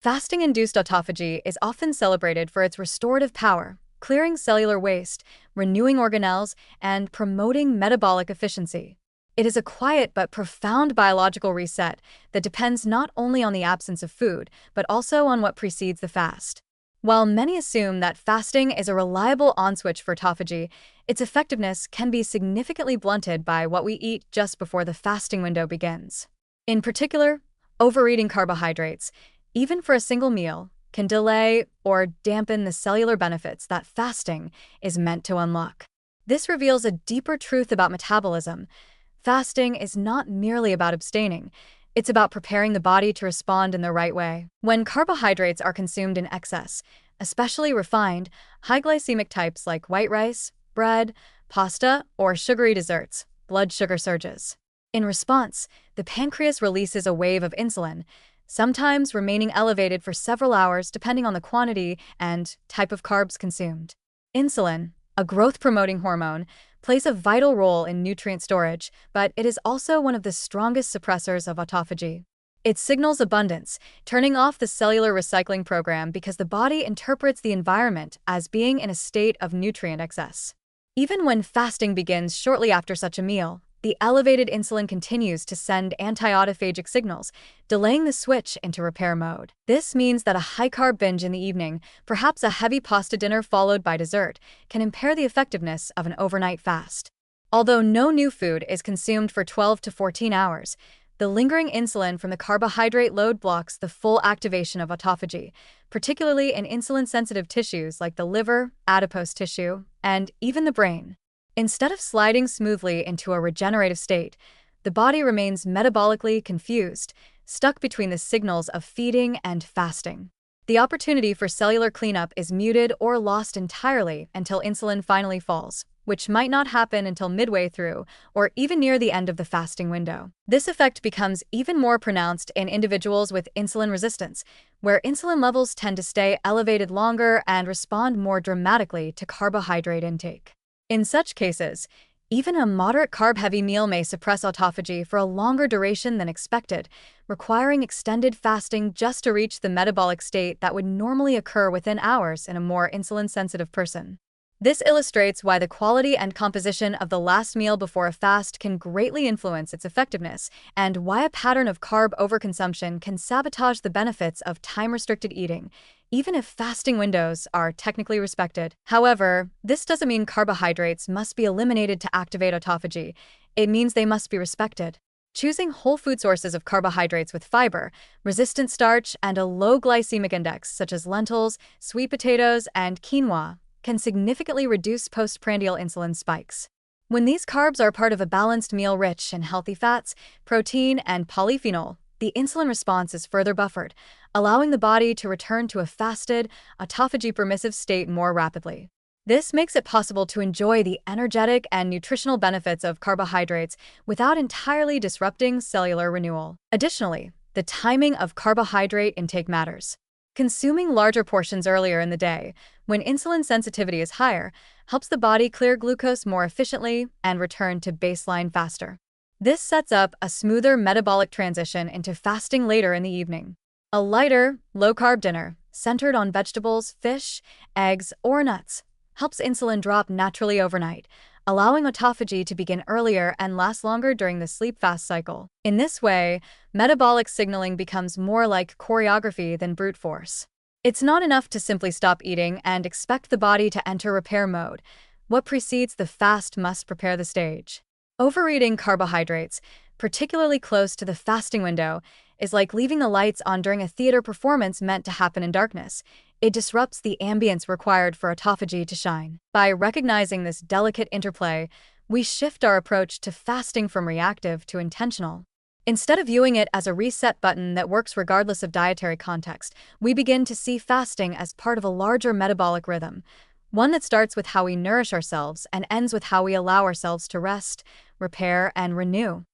Fasting-induced autophagy is often celebrated for its restorative power, clearing cellular waste, renewing organelles, and promoting metabolic efficiency. It is a quiet but profound biological reset that depends not only on the absence of food, but also on what precedes the fast. While many assume that fasting is a reliable on-switch for autophagy, its effectiveness can be significantly blunted by what we eat just before the fasting window begins. In particular, overeating carbohydrates, even for a single meal, can delay or dampen the cellular benefits that fasting is meant to unlock. This reveals a deeper truth about metabolism. Fasting is not merely about abstaining, it's about preparing the body to respond in the right way. When carbohydrates are consumed in excess, especially refined, high glycemic types like white rice, bread, pasta, or sugary desserts, blood sugar surges. In response, the pancreas releases a wave of insulin, sometimes remaining elevated for several hours depending on the quantity and type of carbs consumed. Insulin, a growth-promoting hormone, plays a vital role in nutrient storage, but it is also one of the strongest suppressors of autophagy. It signals abundance, turning off the cellular recycling program because the body interprets the environment as being in a state of nutrient excess. Even when fasting begins shortly after such a meal, the elevated insulin continues to send anti-autophagic signals, delaying the switch into repair mode. This means that a high-carb binge in the evening, perhaps a heavy pasta dinner followed by dessert, can impair the effectiveness of an overnight fast. Although no new food is consumed for 12 to 14 hours, the lingering insulin from the carbohydrate load blocks the full activation of autophagy, particularly in insulin-sensitive tissues like the liver, adipose tissue, and even the brain. Instead of sliding smoothly into a regenerative state, the body remains metabolically confused, stuck between the signals of feeding and fasting. The opportunity for cellular cleanup is muted or lost entirely until insulin finally falls, which might not happen until midway through or even near the end of the fasting window. This effect becomes even more pronounced in individuals with insulin resistance, where insulin levels tend to stay elevated longer and respond more dramatically to carbohydrate intake. In such cases, even a moderate carb-heavy meal may suppress autophagy for a longer duration than expected, requiring extended fasting just to reach the metabolic state that would normally occur within hours in a more insulin-sensitive person. This illustrates why the quality and composition of the last meal before a fast can greatly influence its effectiveness, and why a pattern of carb overconsumption can sabotage the benefits of time-restricted eating, even if fasting windows are technically respected. However, this doesn't mean carbohydrates must be eliminated to activate autophagy. It means they must be respected. Choosing whole food sources of carbohydrates with fiber, resistant starch, and a low glycemic index, such as lentils, sweet potatoes, and quinoa, can significantly reduce postprandial insulin spikes. When these carbs are part of a balanced meal rich in healthy fats, protein, and polyphenol, the insulin response is further buffered, allowing the body to return to a fasted, autophagy-permissive state more rapidly. This makes it possible to enjoy the energetic and nutritional benefits of carbohydrates without entirely disrupting cellular renewal. Additionally, the timing of carbohydrate intake matters. Consuming larger portions earlier in the day, when insulin sensitivity is higher, helps the body clear glucose more efficiently and return to baseline faster. This sets up a smoother metabolic transition into fasting later in the evening. A lighter, low-carb dinner, centered on vegetables, fish, eggs, or nuts, helps insulin drop naturally overnight, allowing autophagy to begin earlier and last longer during the sleep-fast cycle. In this way, metabolic signaling becomes more like choreography than brute force. It's not enough to simply stop eating and expect the body to enter repair mode. What precedes the fast must prepare the stage. Overeating carbohydrates, particularly close to the fasting window, is like leaving the lights on during a theater performance meant to happen in darkness. It disrupts the ambience required for autophagy to shine. By recognizing this delicate interplay, we shift our approach to fasting from reactive to intentional. Instead of viewing it as a reset button that works regardless of dietary context, we begin to see fasting as part of a larger metabolic rhythm, one that starts with how we nourish ourselves and ends with how we allow ourselves to rest, repair, and renew.